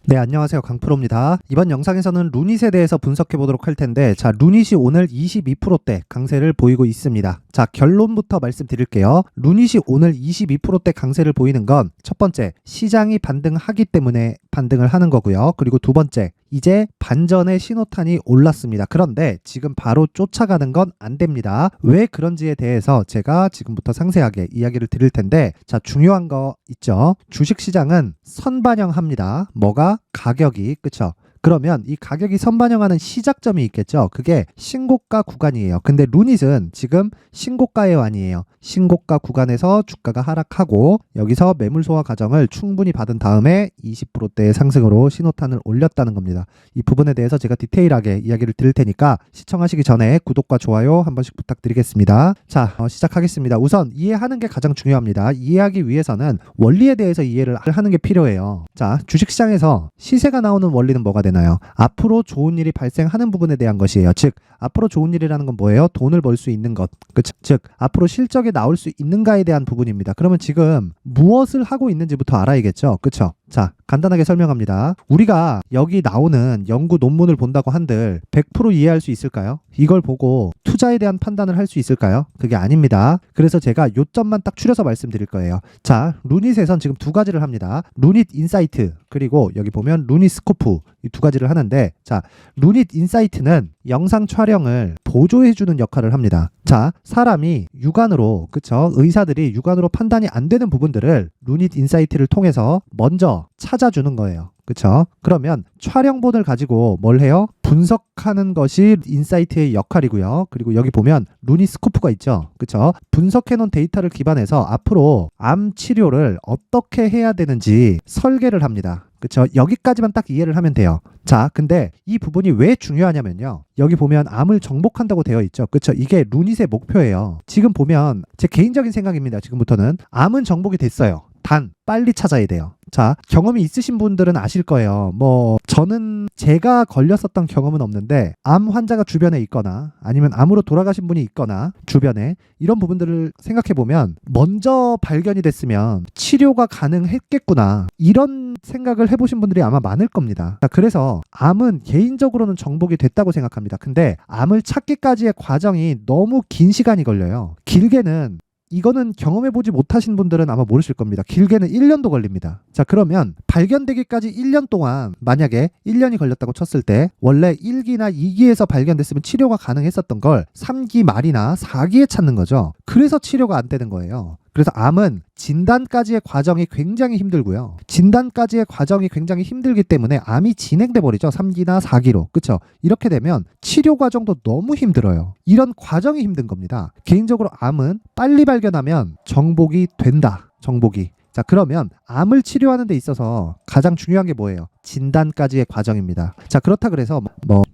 네, 안녕하세요. 강프로입니다. 이번 영상에서는 루닛에 대해서 분석해 보도록 할 텐데, 자, 루닛이 오늘 22%대 강세를 보이고 있습니다. 자, 결론부터 말씀드릴게요. 루닛이 오늘 22%대 강세를 보이는 건 첫 번째, 시장이 반등하기 때문에 반등을 하는 거고요. 그리고 두 번째, 이제 반전의 신호탄이 올랐습니다. 그런데 지금 바로 쫓아가는 건 안 됩니다. 왜 그런지에 대해서 제가 지금부터 상세하게 이야기를 드릴 텐데, 자, 중요한 거 있죠. 주식시장은 선반영합니다. 뭐가? 가격이, 그쵸? 그러면 이 가격이 선반영하는 시작점이 있겠죠. 그게 신고가 구간이에요. 근데 루닛은 지금 신고가의 완이에요. 신고가 구간에서 주가가 하락하고 여기서 매물 소화 과정을 충분히 받은 다음에 20%대의 상승으로 신호탄을 올렸다는 겁니다. 이 부분에 대해서 제가 디테일하게 이야기를 드릴 테니까 시청하시기 전에 구독과 좋아요 한 번씩 부탁드리겠습니다. 자, 시작하겠습니다. 우선 이해하는 게 가장 중요합니다. 이해하기 위해서는 원리에 대해서 이해를 하는 게 필요해요. 자, 주식시장에서 시세가 나오는 원리는 뭐가 되나요? 앞으로 좋은 일이 발생하는 부분에 대한 것이에요. 즉, 앞으로 좋은 일이라는 건 뭐예요? 돈을 벌 수 있는 것. 즉, 앞으로 실적이 나올 수 있는가에 대한 부분입니다. 그러면 지금 무엇을 하고 있는지부터 알아야겠죠? 그쵸? 자, 간단하게 설명합니다. 우리가 여기 나오는 연구 논문을 본다고 한들 100% 이해할 수 있을까요? 이걸 보고 투자에 대한 판단을 할 수 있을까요? 그게 아닙니다. 그래서 제가 요점만 딱 추려서 말씀드릴 거예요. 자, 루닛에선 지금 두 가지를 합니다. 루닛 인사이트, 그리고 여기 보면 루닛 스코프, 이 두 가지를 하는데, 자, 루닛 인사이트는 영상 촬영을 보조해주는 역할을 합니다. 자, 사람이 육안으로, 그쵸? 의사들이 육안으로 판단이 안 되는 부분들을 루닛 인사이트를 통해서 먼저 찾아주는 거예요. 그쵸? 그러면 촬영본을 가지고 뭘 해요? 분석하는 것이 인사이트의 역할이고요. 그리고 여기 보면 루닛 스코프가 있죠. 그쵸? 분석해놓은 데이터를 기반해서 앞으로 암 치료를 어떻게 해야 되는지 설계를 합니다. 그쵸? 여기까지만 딱 이해를 하면 돼요. 자, 근데 이 부분이 왜 중요하냐면요. 여기 보면 암을 정복한다고 되어 있죠. 그쵸? 이게 루닛의 목표예요. 지금 보면 제 개인적인 생각입니다. 지금부터는 암은 정복이 됐어요. 단 빨리 찾아야 돼요. 자, 경험이 있으신 분들은 아실 거예요. 저는 제가 걸렸었던 경험은 없는데 암 환자가 주변에 있거나 아니면 암으로 돌아가신 분이 있거나 주변에 이런 부분들을 생각해 보면 먼저 발견이 됐으면 치료가 가능했겠구나, 이런 생각을 해보신 분들이 아마 많을 겁니다. 자, 그래서 암은 개인적으로는 정복이 됐다고 생각합니다. 근데 암을 찾기까지의 과정이 너무 긴 시간이 걸려요. 길게는, 이거는 경험해보지 못하신 분들은 아마 모르실 겁니다. 길게는 1년도 걸립니다. 자, 그러면 발견되기까지 1년 동안, 만약에 1년이 걸렸다고 쳤을 때 원래 1기나 2기에서 발견됐으면 치료가 가능했었던 걸 3기 말이나 4기에 찾는 거죠. 그래서 치료가 안 되는 거예요. 그래서 암은 진단까지의 과정이 굉장히 힘들고요. 진단까지의 과정이 굉장히 힘들기 때문에 암이 진행돼 버리죠. 3기나 4기로. 그쵸? 이렇게 되면 치료 과정도 너무 힘들어요. 이런 과정이 힘든 겁니다. 개인적으로 암은 빨리 발견하면 정복이 된다. 정복이. 자, 그러면 암을 치료하는 데 있어서 가장 중요한 게 뭐예요? 진단까지의 과정입니다. 자, 그렇다 그래서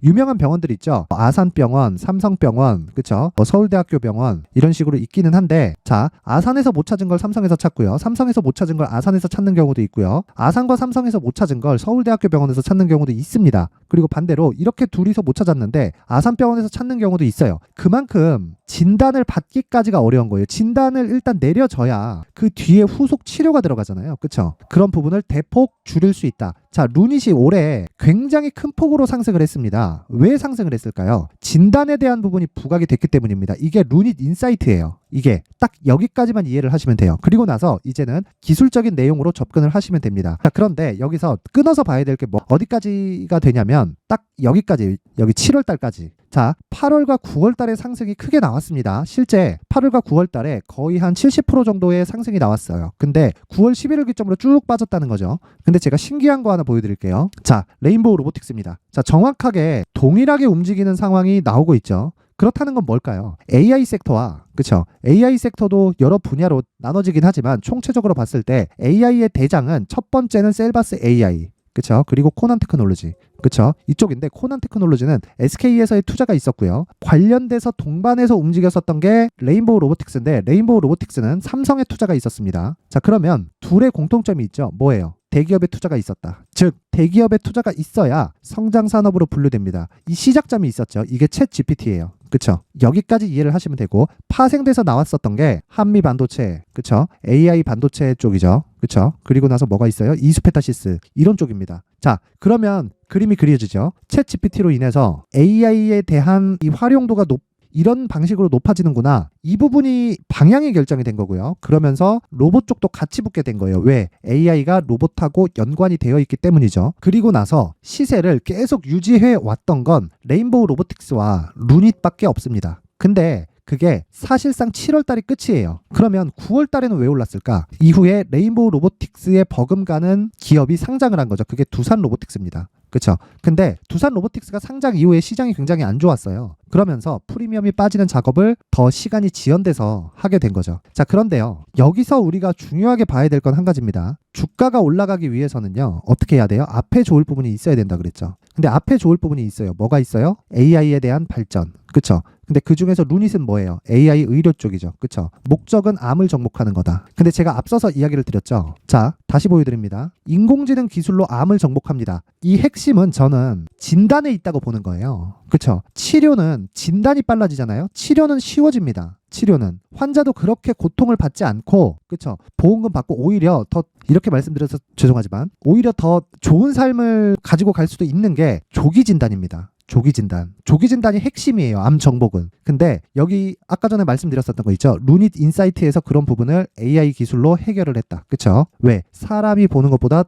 유명한 병원들 있죠. 아산병원, 삼성병원, 그쵸? 서울대학교 병원, 이런 식으로 있기는 한데, 자, 아산에서 못 찾은 걸 삼성에서 찾고요. 삼성에서 못 찾은 걸 아산에서 찾는 경우도 있고요. 아산과 삼성에서 못 찾은 걸 서울대학교 병원에서 찾는 경우도 있습니다. 그리고 반대로 이렇게 둘이서 못 찾았는데 아산병원에서 찾는 경우도 있어요. 그만큼 진단을 받기까지가 어려운 거예요. 진단을 일단 내려져야 그 뒤에 후속 치료가 들어가잖아요. 그쵸? 그런 부분을 대폭 줄일 수 있다. 자, 루닛이 올해 굉장히 큰 폭으로 상승을 했습니다. 왜 상승을 했을까요? 진단에 대한 부분이 부각이 됐기 때문입니다. 이게 루닛 인사이트예요. 이게 딱 여기까지만 이해를 하시면 돼요. 그리고 나서 이제는 기술적인 내용으로 접근을 하시면 됩니다. 자, 그런데 여기서 끊어서 봐야 될 게 어디까지가 되냐면 딱 여기까지, 여기 7월 달까지. 자, 8월과 9월 달에 상승이 크게 나왔습니다. 실제 8월과 9월 달에 거의 한 70% 정도의 상승이 나왔어요. 근데 9월 11일 기점으로 쭉 빠졌다는 거죠. 근데 제가 신기한 거 하나 보여드릴게요. 자, 레인보우 로보틱스입니다. 자, 정확하게 동일하게 움직이는 상황이 나오고 있죠. 그렇다는 건 뭘까요? AI 섹터와, 그쵸? AI 섹터도 여러 분야로 나눠지긴 하지만 총체적으로 봤을 때 AI의 대장은 첫 번째는 셀바스 AI, 그쵸? 그리고 코난 테크놀로지, 그쵸? 이쪽인데 코난 테크놀로지는 SK에서의 투자가 있었고요. 관련돼서 동반해서 움직였었던 게 레인보우 로보틱스인데, 레인보우 로보틱스는 삼성의 투자가 있었습니다. 자, 그러면 둘의 공통점이 있죠. 뭐예요? 대기업의 투자가 있었다. 즉, 대기업의 투자가 있어야 성장 산업으로 분류됩니다. 이 시작점이 있었죠. 이게 챗 GPT예요. 그쵸? 여기까지 이해를 하시면 되고, 파생돼서 나왔었던 게 한미 반도체, 그쵸? AI 반도체 쪽이죠. 그쵸? 그리고 나서 뭐가 있어요? 이수페타시스 이런 쪽입니다. 자, 그러면 그림이 그려지죠. 챗 GPT로 인해서 AI에 대한 이 활용도가 이런 방식으로 높아지는구나. 이 부분이 방향이 결정이 된 거고요. 그러면서 로봇 쪽도 같이 붙게 된 거예요. 왜? AI가 로봇하고 연관이 되어 있기 때문이죠. 그리고 나서 시세를 계속 유지해 왔던 건 레인보우 로보틱스와 루닛밖에 없습니다. 근데 그게 사실상 7월 달이 끝이에요. 그러면 9월 달에는 왜 올랐을까? 이후에 레인보우 로보틱스에 버금가는 기업이 상장을 한 거죠. 그게 두산 로보틱스입니다. 그렇죠? 근데 두산 로보틱스가 상장 이후에 시장이 굉장히 안 좋았어요. 그러면서 프리미엄이 빠지는 작업을 더 시간이 지연돼서 하게 된 거죠. 자, 그런데요. 여기서 우리가 중요하게 봐야 될 건 한 가지입니다. 주가가 올라가기 위해서는요. 어떻게 해야 돼요? 앞에 좋을 부분이 있어야 된다 그랬죠. 근데 앞에 좋을 부분이 있어요. 뭐가 있어요? AI에 대한 발전. 그쵸? 근데 그 중에서 루닛은 뭐예요? AI 의료 쪽이죠. 그쵸? 목적은 암을 정복하는 거다. 근데 제가 앞서서 이야기를 드렸죠. 자, 다시 보여드립니다. 인공지능 기술로 암을 정복합니다. 이 핵심은 저는 진단에 있다고 보는 거예요. 그쵸? 치료는 진단이 빨라지잖아요. 치료는 쉬워집니다. 치료는 환자도 그렇게 고통을 받지 않고, 그쵸? 보험금 받고 오히려 더, 이렇게 말씀드려서 죄송하지만 오히려 더 좋은 삶을 가지고 갈 수도 있는 게 조기 진단입니다. 조기 진단. 조기 진단이 핵심이에요. 암 정복은. 근데 여기 아까 전에 말씀드렸었던 거 있죠. 루닛 인사이트에서 그런 부분을 AI 기술로 해결을 했다. 그쵸? 왜? 사람이 보는 것보다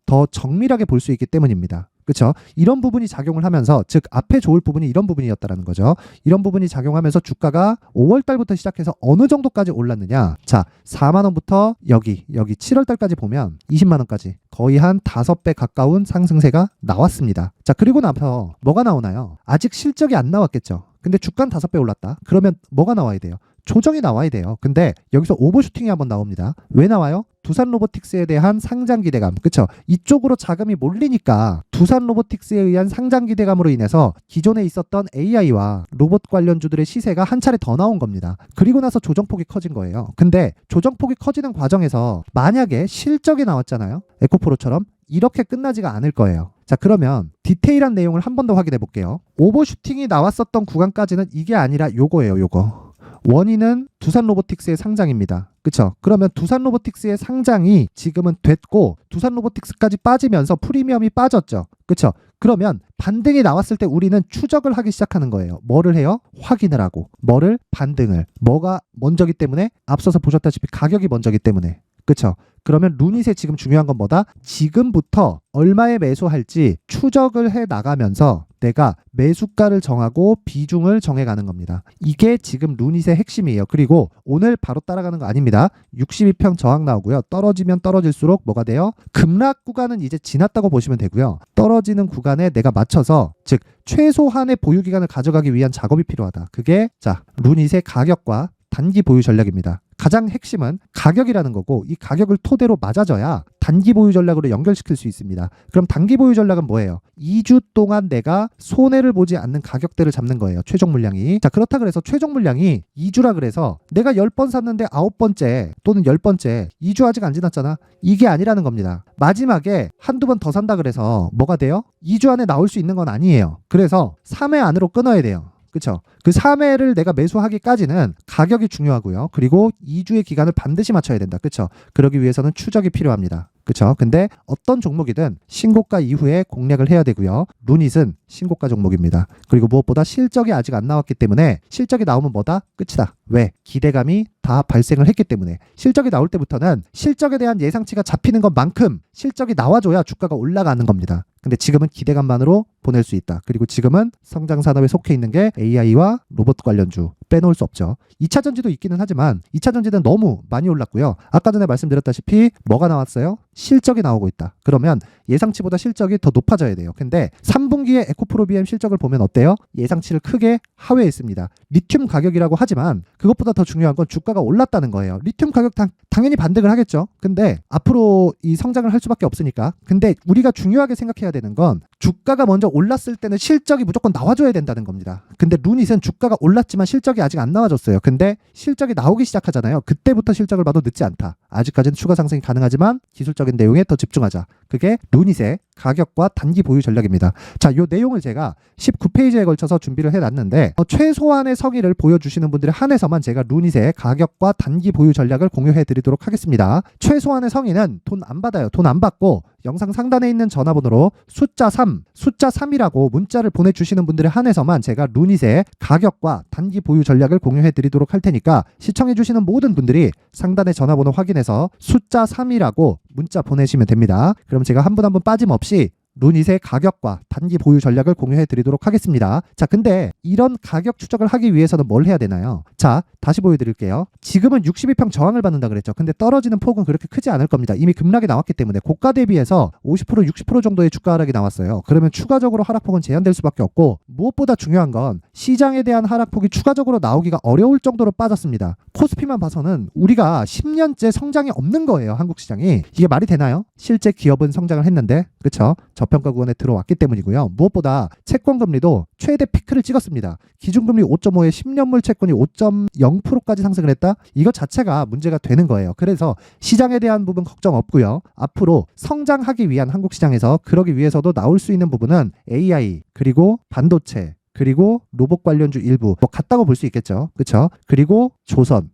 더 정밀하게 볼 수 있기 때문입니다. 그렇죠? 이런 부분이 작용을 하면서, 즉 앞에 좋을 부분이 이런 부분이었다라는 거죠. 이런 부분이 작용하면서 주가가 5월 달부터 시작해서 어느 정도까지 올랐느냐? 자, 4만 원부터 여기 7월 달까지 보면 20만 원까지 거의 한 5배 가까운 상승세가 나왔습니다. 자, 그리고 나서 뭐가 나오나요? 아직 실적이 안 나왔겠죠. 근데 주가는 5배 올랐다. 그러면 뭐가 나와야 돼요? 조정이 나와야 돼요. 근데 여기서 오버슈팅이 한번 나옵니다. 왜 나와요? 두산 로보틱스에 대한 상장 기대감. 그쵸? 이쪽으로 자금이 몰리니까 두산 로보틱스에 의한 상장 기대감으로 인해서 기존에 있었던 AI와 로봇 관련주들의 시세가 한 차례 더 나온 겁니다. 그리고 나서 조정폭이 커진 거예요. 근데 조정폭이 커지는 과정에서 만약에 실적이 나왔잖아요. 에코프로처럼 이렇게 끝나지가 않을 거예요. 자, 그러면 디테일한 내용을 한 번 더 확인해 볼게요. 오버슈팅이 나왔었던 구간까지는 이게 아니라 요거예요. 요거. 원인은 두산 로보틱스의 상장입니다. 그쵸? 그러면 두산 로보틱스의 상장이 지금은 됐고 두산 로보틱스까지 빠지면서 프리미엄이 빠졌죠. 그쵸? 그러면 반등이 나왔을 때 우리는 추적을 하기 시작하는 거예요. 뭐를 해요? 확인을 하고. 뭐를? 반등을. 뭐가 먼저기 때문에? 앞서서 보셨다시피 가격이 먼저기 때문에. 그쵸? 그러면 루닛의 지금 중요한 건 뭐다? 지금부터 얼마에 매수할지 추적을 해 나가면서 내가 매수가를 정하고 비중을 정해가는 겁니다. 이게 지금 루닛의 핵심이에요. 그리고 오늘 바로 따라가는 거 아닙니다. 62평 저항 나오고요. 떨어지면 떨어질수록 뭐가 돼요? 급락 구간은 이제 지났다고 보시면 되고요. 떨어지는 구간에 내가 맞춰서, 즉 최소한의 보유 기간을 가져가기 위한 작업이 필요하다. 그게 자, 루닛의 가격과 단기 보유 전략입니다. 가장 핵심은 가격이라는 거고, 이 가격을 토대로 맞아져야 단기 보유 전략으로 연결시킬 수 있습니다. 그럼 단기 보유 전략은 뭐예요? 2주 동안 내가 손해를 보지 않는 가격대를 잡는 거예요. 최종 물량이. 자, 그렇다 그래서 최종 물량이 2주라 그래서 내가 10번 샀는데 9번째 또는 10번째 2주 아직 안 지났잖아. 이게 아니라는 겁니다. 마지막에 한두 번 더 산다 그래서 뭐가 돼요? 2주 안에 나올 수 있는 건 아니에요. 그래서 3회 안으로 끊어야 돼요. 그쵸? 그 3회를 내가 매수하기까지는 가격이 중요하고요. 그리고 2주의 기간을 반드시 맞춰야 된다. 그쵸? 그러기 위해서는 추적이 필요합니다. 그쵸? 근데 어떤 종목이든 신고가 이후에 공략을 해야 되고요. 루닛은 신고가 종목입니다. 그리고 무엇보다 실적이 아직 안 나왔기 때문에, 실적이 나오면 뭐다? 끝이다. 왜? 기대감이 다 발생을 했기 때문에. 실적이 나올 때부터는 실적에 대한 예상치가 잡히는 것만큼 실적이 나와줘야 주가가 올라가는 겁니다. 근데 지금은 기대감만으로 보낼 수 있다. 그리고 지금은 성장 산업에 속해 있는 게 AI와 로봇 관련주, 빼놓을 수 없죠. 2차 전지도 있기는 하지만 2차 전지는 너무 많이 올랐고요. 아까 전에 말씀드렸다시피 뭐가 나왔어요? 실적이 나오고 있다. 그러면 예상치보다 실적이 더 높아져야 돼요. 근데 3분기에 에코프로비엠 실적을 보면 어때요? 예상치를 크게 하회했습니다. 리튬 가격이라고 하지만 그것보다 더 중요한 건 주가가 올랐다는 거예요. 리튬 가격 당연히 반등을 하겠죠. 근데 앞으로 이 성장을 할 수밖에 없으니까. 근데 우리가 중요하게 생각해야 되는 건 주가가 먼저 올랐을 때는 실적이 무조건 나와줘야 된다는 겁니다. 근데 루닛은 주가가 올랐지만 실적이 아직 안 나와줬어요. 근데 실적이 나오기 시작하잖아요. 그때부터 실적을 봐도 늦지 않다. 아직까지는 추가 상승이 가능하지만 기술적인 내용에 더 집중하자. 그게 루닛의 가격과 단기 보유 전략입니다. 자, 이 내용을 제가 19페이지에 걸쳐서 준비를 해놨는데 최소한의 성의를 보여주시는 분들에 한해서만 제가 루닛의 가격과 단기 보유 전략을 공유해드리도록 하겠습니다. 최소한의 성의는 돈 안 받아요. 돈 안 받고 영상 상단에 있는 전화번호로 숫자 3이라고 문자를 보내주시는 분들에 한해서만 제가 루닛의 가격과 단기 보유 전략을 공유해드리도록 할 테니까 시청해주시는 모든 분들이 상단의 전화번호 확인해서 숫자 3이라고 문자 보내시면 됩니다. 그럼 제가 한 분 한 분 빠짐없이 루닛의 가격과 단기 보유 전략을 공유해 드리도록 하겠습니다. 자, 근데 이런 가격 추적을 하기 위해서는 뭘 해야 되나요? 자, 다시 보여드릴게요. 지금은 62평 저항을 받는다 그랬죠. 근데 떨어지는 폭은 그렇게 크지 않을 겁니다. 이미 급락이 나왔기 때문에 고가 대비해서 50%, 60% 정도의 주가 하락이 나왔어요. 그러면 추가적으로 하락폭은 제한될 수밖에 없고, 무엇보다 중요한 건 시장에 대한 하락폭이 추가적으로 나오기가 어려울 정도로 빠졌습니다. 코스피만 봐서는 우리가 10년째 성장이 없는 거예요. 한국 시장이. 이게 말이 되나요? 실제 기업은 성장을 했는데, 그쵸? 저평가 구간에 들어왔기 때문이고요. 무엇보다 채권 금리도 최대 피크를 찍었습니다. 기준금리 5.5에 10년물 채권이 5.0%까지 상승을 했다? 이것 자체가 문제가 되는 거예요. 그래서 시장에 대한 부분 걱정 없고요. 앞으로 성장하기 위한 한국 시장에서 그러기 위해서도 나올 수 있는 부분은 AI, 그리고 반도체, 그리고 로봇 관련주 일부, 뭐 같다고 볼 수 있겠죠. 그쵸? 그리고 조선,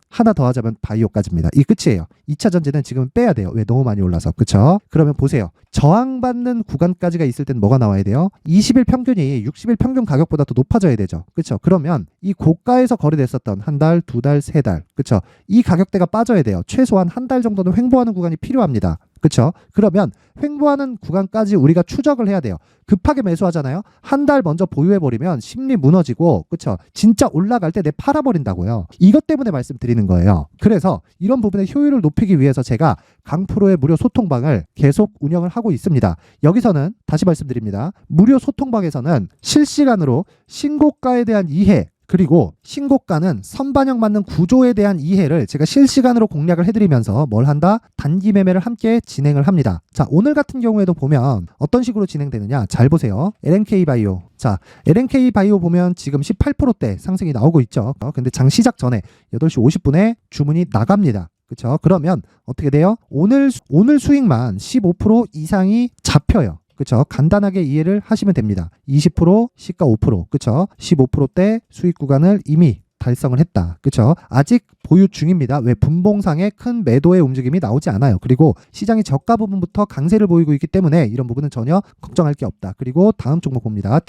하나 더 하자면 바이오까지입니다. 이 끝이에요. 2차 전지는 지금 빼야 돼요. 왜? 너무 많이 올라서. 그쵸? 그러면 보세요. 저항받는 구간까지가 있을 땐 뭐가 나와야 돼요? 20일 평균이 60일 평균 가격보다 더 높아져야 되죠. 그쵸? 그러면 이 고가에서 거래됐었던 한 달, 두 달, 세 달, 그쵸? 이 가격대가 빠져야 돼요. 최소한 한 달 정도는 횡보하는 구간이 필요합니다. 그쵸? 그러면 횡보하는 구간까지 우리가 추적을 해야 돼요. 급하게 매수하잖아요. 한 달 먼저 보유해버리면 심리 무너지고, 그쵸? 진짜 올라갈 때 내 팔아버린다고요. 이것 때문에 말씀드리는 거예요. 그래서 이런 부분의 효율을 높이기 위해서 제가 강프로의 무료 소통방을 계속 운영을 하고 있습니다. 여기서는 다시 말씀드립니다. 무료 소통방에서는 실시간으로 신고가에 대한 이해, 그리고 신고가는 선반영 맞는 구조에 대한 이해를 제가 실시간으로 공략을 해드리면서 뭘 한다? 단기 매매를 함께 진행을 합니다. 자, 오늘 같은 경우에도 보면 어떤 식으로 진행되느냐? 잘 보세요. LNK 바이오. 자, LNK 바이오 보면 지금 18%대 상승이 나오고 있죠. 근데 장 시작 전에 8시 50분에 주문이 나갑니다. 그렇죠? 그러면 어떻게 돼요? 오늘 수익만 15% 이상이 잡혀요. 그쵸? 간단하게 이해를 하시면 됩니다. 20%, 시가 5%, 그쵸? 15%대 수익 구간을 이미 달성을 했다. 그쵸? 아직 보유 중입니다. 왜? 분봉상에 큰 매도의 움직임이 나오지 않아요. 그리고 시장이 저가 부분부터 강세를 보이고 있기 때문에 이런 부분은 전혀 걱정할 게 없다. 그리고 다음 종목 봅니다.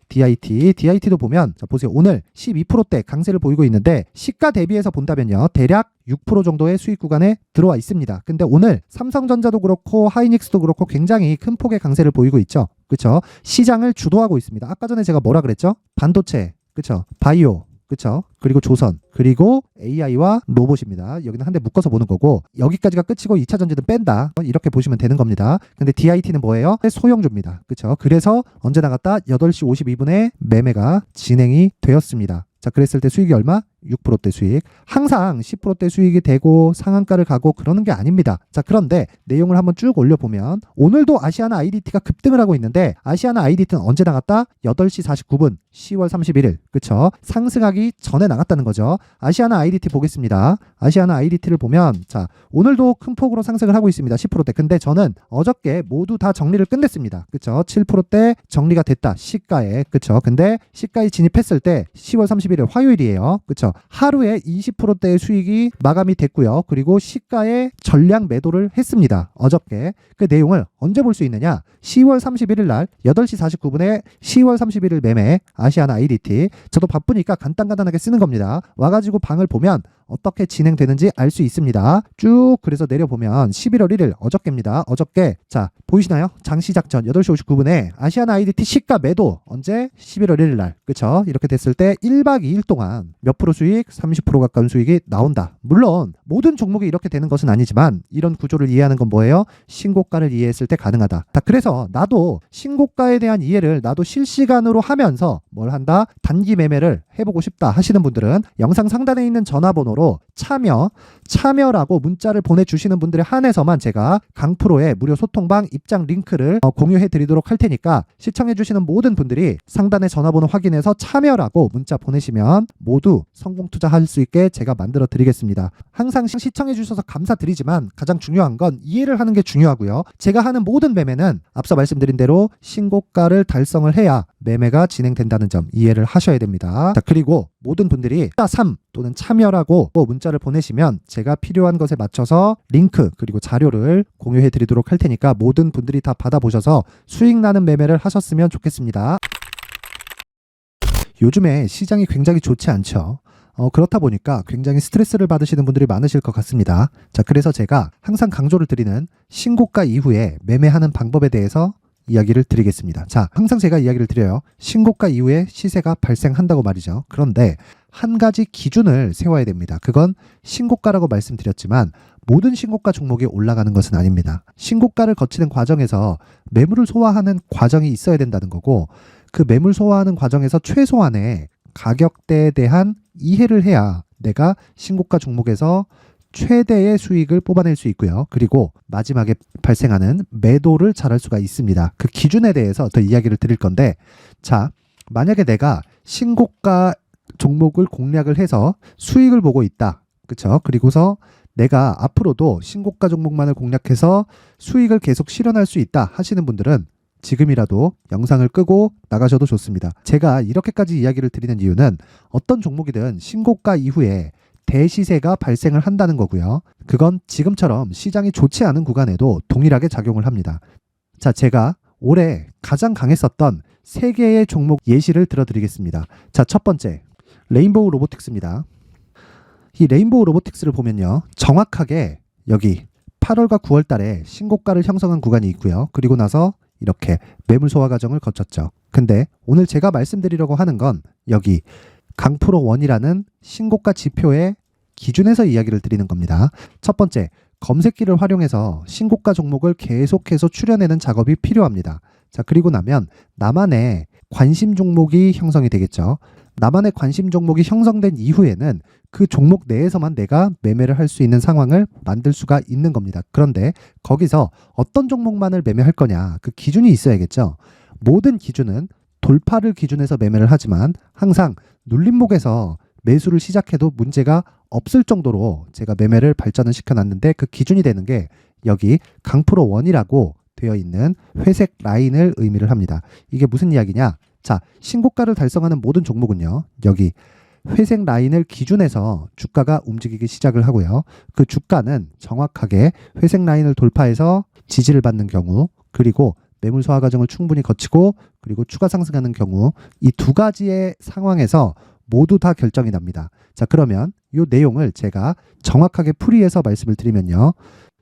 DIT도 보면, 자, 보세요. 오늘 12%대 강세를 보이고 있는데 시가 대비해서 본다면요. 대략 6% 정도의 수익 구간에 들어와 있습니다. 근데 오늘 삼성전자도 그렇고 하이닉스도 그렇고 굉장히 큰 폭의 강세를 보이고 있죠. 그쵸? 시장을 주도하고 있습니다. 아까 전에 제가 뭐라 그랬죠? 반도체, 그쵸? 바이오, 그쵸? 그리고 조선, 그리고 AI와 로봇입니다. 여기는 한 대 묶어서 보는 거고, 여기까지가 끝이고 2차 전지는 뺀다. 이렇게 보시면 되는 겁니다. 근데 DIT는 뭐예요? 소형주입니다. 그쵸? 그래서 언제 나갔다? 8시 52분에 매매가 진행이 되었습니다. 자, 그랬을 때 수익이 얼마? 6%대 수익. 항상 10%대 수익이 되고 상한가를 가고 그러는 게 아닙니다. 자, 그런데 내용을 한번 쭉 올려보면 오늘도 아시아나 IDT가 급등을 하고 있는데 아시아나 IDT는 언제 나갔다? 8시 49분 10월 31일. 그쵸? 상승하기 전에 나갔다는 거죠. 아시아나 IDT 보겠습니다. 아시아나 IDT를 보면, 자, 오늘도 큰 폭으로 상승을 하고 있습니다. 10%대. 근데 저는 어저께 모두 다 정리를 끝냈습니다. 그쵸? 7%대 정리가 됐다. 시가에. 그쵸? 근데 시가에 진입했을 때 10월 31일 화요일이에요. 그쵸? 하루에 20%대의 수익이 마감이 됐고요. 그리고 시가에 전량 매도를 했습니다. 어저께. 그 내용을 언제 볼 수 있느냐? 10월 31일 날 8시 49분에 10월 31일 매매 아시아나 IDT. 저도 바쁘니까 간단하게 쓰는 겁니다. 와가지고 방을 보면 어떻게 진행되는지 알 수 있습니다. 쭉 그래서 내려보면 11월 1일 어저께입니다. 어저께, 자, 보이시나요? 장 시작 전 8시 59분에 아시아나 IDT 시가 매도 언제? 11월 1일 날. 그쵸? 이렇게 됐을 때 1박 2일 동안 몇 프로 수익? 30% 가까운 수익이 나온다. 물론 모든 종목이 이렇게 되는 것은 아니지만 이런 구조를 이해하는 건 뭐예요? 신고가를 이해했을 때 가능하다. 자, 그래서 나도 신고가에 대한 이해를 나도 실시간으로 하면서 뭘 한다? 단기 매매를 해보고 싶다 하시는 분들은 영상 상단에 있는 전화번호로 참여라고 문자를 보내주시는 분들에 한해서만 제가 강프로의 무료 소통방 입장 링크를 공유해 드리도록 할 테니까 시청해 주시는 모든 분들이 상단의 전화번호 확인해서 참여라고 문자 보내시면 모두 성공 투자할 수 있게 제가 만들어 드리겠습니다. 항상 시청해 주셔서 감사드리지만 가장 중요한 건 이해를 하는 게 중요하고요. 제가 하는 모든 매매는 앞서 말씀드린 대로 신고가를 달성을 해야 매매가 진행된다는 점 이해를 하셔야 됩니다. 자, 그리고 모든 분들이 3 또는 참여라고 문자를 보내시면 제가 필요한 것에 맞춰서 링크 그리고 자료를 공유해 드리도록 할 테니까 모든 분들이 다 받아보셔서 수익 나는 매매를 하셨으면 좋겠습니다. 요즘에 시장이 굉장히 좋지 않죠. 그렇다 보니까 굉장히 스트레스를 받으시는 분들이 많으실 것 같습니다. 자, 그래서 제가 항상 강조를 드리는 신고가 이후에 매매하는 방법에 대해서 이야기를 드리겠습니다. 자, 항상 제가 이야기를 드려요. 신고가 이후에 시세가 발생한다고 말이죠. 그런데 한 가지 기준을 세워야 됩니다. 그건 신고가라고 말씀드렸지만 모든 신고가 종목이 올라가는 것은 아닙니다. 신고가를 거치는 과정에서 매물을 소화하는 과정이 있어야 된다는 거고 그 매물 소화하는 과정에서 최소한의 가격대에 대한 이해를 해야 내가 신고가 종목에서 최대의 수익을 뽑아낼 수 있고요. 그리고 마지막에 발생하는 매도를 잘할 수가 있습니다. 그 기준에 대해서 더 이야기를 드릴 건데, 자, 만약에 내가 신고가 종목을 공략을 해서 수익을 보고 있다. 그쵸? 그리고서 내가 앞으로도 신고가 종목만을 공략해서 수익을 계속 실현할 수 있다 하시는 분들은 지금이라도 영상을 끄고 나가셔도 좋습니다. 제가 이렇게까지 이야기를 드리는 이유는 어떤 종목이든 신고가 이후에 대시세가 발생을 한다는 거고요. 그건 지금처럼 시장이 좋지 않은 구간에도 동일하게 작용을 합니다. 자, 제가 올해 가장 강했었던 3개의 종목 예시를 들어드리겠습니다. 자, 첫 번째, 레인보우 로보틱스입니다. 이 레인보우 로보틱스를 보면요. 정확하게 여기 8월과 9월 달에 신고가를 형성한 구간이 있고요. 그리고 나서 이렇게 매물 소화 과정을 거쳤죠. 근데 오늘 제가 말씀드리려고 하는 건 여기 강프로 1이라는 신고가 지표의 기준에서 이야기를 드리는 겁니다. 첫 번째, 검색기를 활용해서 신고가 종목을 계속해서 추려내는 작업이 필요합니다. 자, 그리고 나면 나만의 관심 종목이 형성이 되겠죠. 나만의 관심 종목이 형성된 이후에는 그 종목 내에서만 내가 매매를 할 수 있는 상황을 만들 수가 있는 겁니다. 그런데 거기서 어떤 종목만을 매매할 거냐, 그 기준이 있어야겠죠. 모든 기준은 돌파를 기준해서 매매를 하지만 항상 눌림목에서 매수를 시작해도 문제가 없을 정도로 제가 매매를 발전을 시켜놨는데 그 기준이 되는 게 여기 강프로 1이라고 되어 있는 회색 라인을 의미를 합니다. 이게 무슨 이야기냐? 자, 신고가를 달성하는 모든 종목은요. 여기 회색 라인을 기준해서 주가가 움직이기 시작을 하고요. 그 주가는 정확하게 회색 라인을 돌파해서 지지를 받는 경우 그리고 매물 소화 과정을 충분히 거치고 그리고 추가 상승하는 경우 이 두 가지의 상황에서 모두 다 결정이 납니다. 자, 그러면 이 내용을 제가 정확하게 풀이해서 말씀을 드리면요.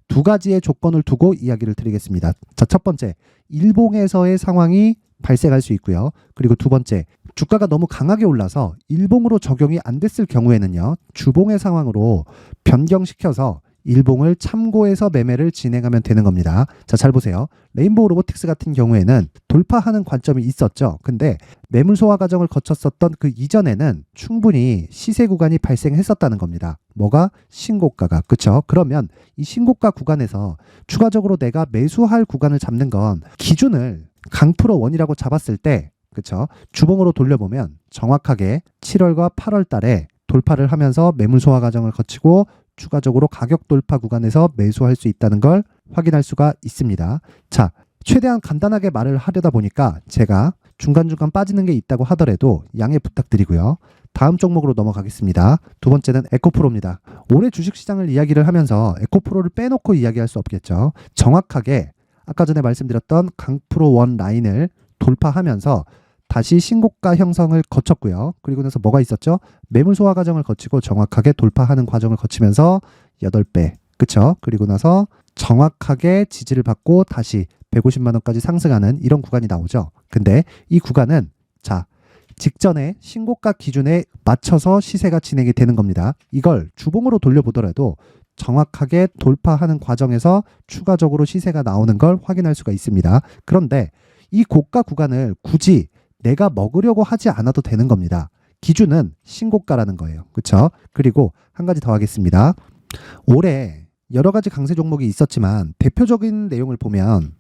두 가지의 조건을 두고 이야기를 드리겠습니다. 자, 첫 번째, 일봉에서의 상황이 발생할 수 있고요. 그리고 두 번째, 주가가 너무 강하게 올라서 일봉으로 적용이 안 됐을 경우에는요. 주봉의 상황으로 변경시켜서 일봉을 참고해서 매매를 진행하면 되는 겁니다. 자, 잘 보세요. 레인보우 로보틱스 같은 경우에는 돌파하는 관점이 있었죠. 근데 매물 소화 과정을 거쳤었던 그 이전에는 충분히 시세 구간이 발생했었다는 겁니다. 뭐가? 신고가가. 그쵸? 그러면 이 신고가 구간에서 추가적으로 내가 매수할 구간을 잡는 건 기준을 강프로 1이라고 잡았을 때, 그쵸? 주봉으로 돌려보면 정확하게 7월과 8월 달에 돌파를 하면서 매물 소화 과정을 거치고 추가적으로 가격 돌파 구간에서 매수할 수 있다는 걸 확인할 수가 있습니다. 자, 최대한 간단하게 말을 하려다 보니까 제가 중간중간 빠지는 게 있다고 하더라도 양해 부탁드리고요. 다음 종목으로 넘어가겠습니다. 두 번째는 에코프로입니다. 올해 주식시장을 이야기를 하면서 에코프로를 빼놓고 이야기할 수 없겠죠. 정확하게 아까 전에 말씀드렸던 강프로 1 라인을 돌파하면서 다시 신고가 형성을 거쳤고요. 그리고 나서 뭐가 있었죠? 매물 소화 과정을 거치고 정확하게 돌파하는 과정을 거치면서 8배. 그쵸? 그리고 나서 정확하게 지지를 받고 다시 150만 원까지 상승하는 이런 구간이 나오죠. 근데 이 구간은 자, 직전에 신고가 기준에 맞춰서 시세가 진행이 되는 겁니다. 이걸 주봉으로 돌려보더라도 정확하게 돌파하는 과정에서 추가적으로 시세가 나오는 걸 확인할 수가 있습니다. 그런데 이 고가 구간을 굳이 내가 먹으려고 하지 않아도 되는 겁니다. 기준은 신고가라는 거예요. 그렇죠? 그리고 한 가지 더 하겠습니다. 올해 여러 가지 강세 종목이 있었지만 대표적인 내용을 보면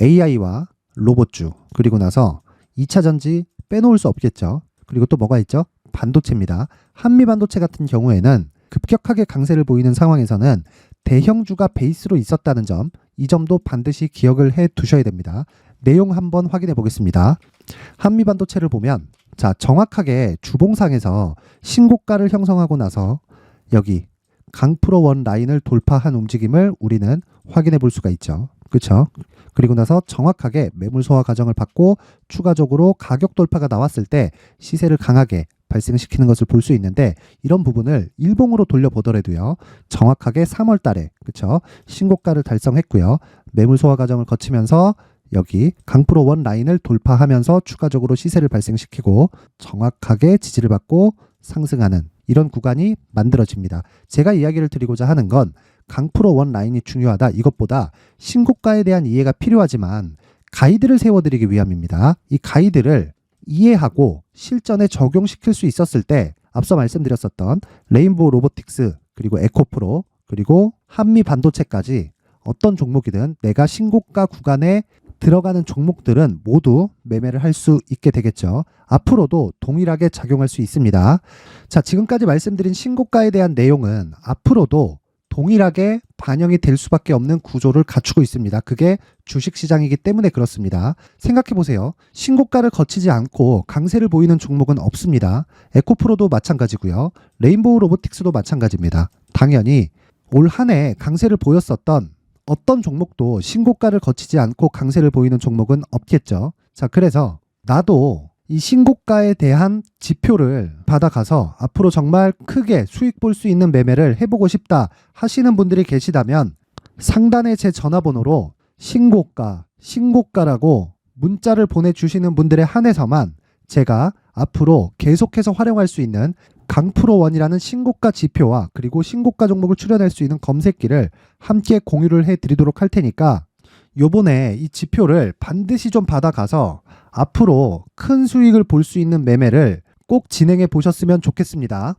AI와 로봇주, 그리고 나서 2차 전지 빼놓을 수 없겠죠. 그리고 또 뭐가 있죠? 반도체입니다. 한미반도체 같은 경우에는 급격하게 강세를 보이는 상황에서는 대형주가 베이스로 있었다는 점, 이 점도 반드시 기억을 해 두셔야 됩니다. 내용 한번 확인해 보겠습니다. 한미반도체를 보면 자, 정확하게 주봉상에서 신고가를 형성하고 나서 여기 강프로 원 라인을 돌파한 움직임을 우리는 확인해 볼 수가 있죠. 그렇죠? 그리고 나서 정확하게 매물 소화 과정을 받고 추가적으로 가격 돌파가 나왔을 때 시세를 강하게 발생시키는 것을 볼 수 있는데, 이런 부분을 일봉으로 돌려보더라도요, 정확하게 3월 달에 그렇죠? 신고가를 달성했고요. 매물 소화 과정을 거치면서 여기 강프로 원 라인을 돌파하면서 추가적으로 시세를 발생시키고 정확하게 지지를 받고 상승하는 이런 구간이 만들어집니다. 제가 이야기를 드리고자 하는 건 강프로 원 라인이 중요하다, 이것보다 신고가에 대한 이해가 필요하지만 가이드를 세워드리기 위함입니다. 이 가이드를 이해하고 실전에 적용시킬 수 있었을 때 앞서 말씀드렸었던 레인보우 로보틱스, 그리고 에코프로, 그리고 한미 반도체까지 어떤 종목이든 내가 신고가 구간에 들어가는 종목들은 모두 매매를 할 수 있게 되겠죠. 앞으로도 동일하게 작용할 수 있습니다. 자, 지금까지 말씀드린 신고가에 대한 내용은 앞으로도 동일하게 반영이 될 수밖에 없는 구조를 갖추고 있습니다. 그게 주식시장이기 때문에 그렇습니다. 생각해보세요. 신고가를 거치지 않고 강세를 보이는 종목은 없습니다. 에코프로도 마찬가지고요. 레인보우 로보틱스도 마찬가지입니다. 당연히 올 한 해 강세를 보였었던 어떤 종목도 신고가를 거치지 않고 강세를 보이는 종목은 없겠죠. 자, 그래서 나도 이 신고가에 대한 지표를 받아가서 앞으로 정말 크게 수익 볼 수 있는 매매를 해보고 싶다 하시는 분들이 계시다면 상단에 제 전화번호로 신고가라고 문자를 보내주시는 분들에 한해서만 제가 앞으로 계속해서 활용할 수 있는 강프로원이라는 신고가 지표와 그리고 신고가 종목을 출연할 수 있는 검색기를 함께 공유를 해드리도록 할 테니까 요번에 이 지표를 반드시 좀 받아가서 앞으로 큰 수익을 볼 수 있는 매매를 꼭 진행해 보셨으면 좋겠습니다.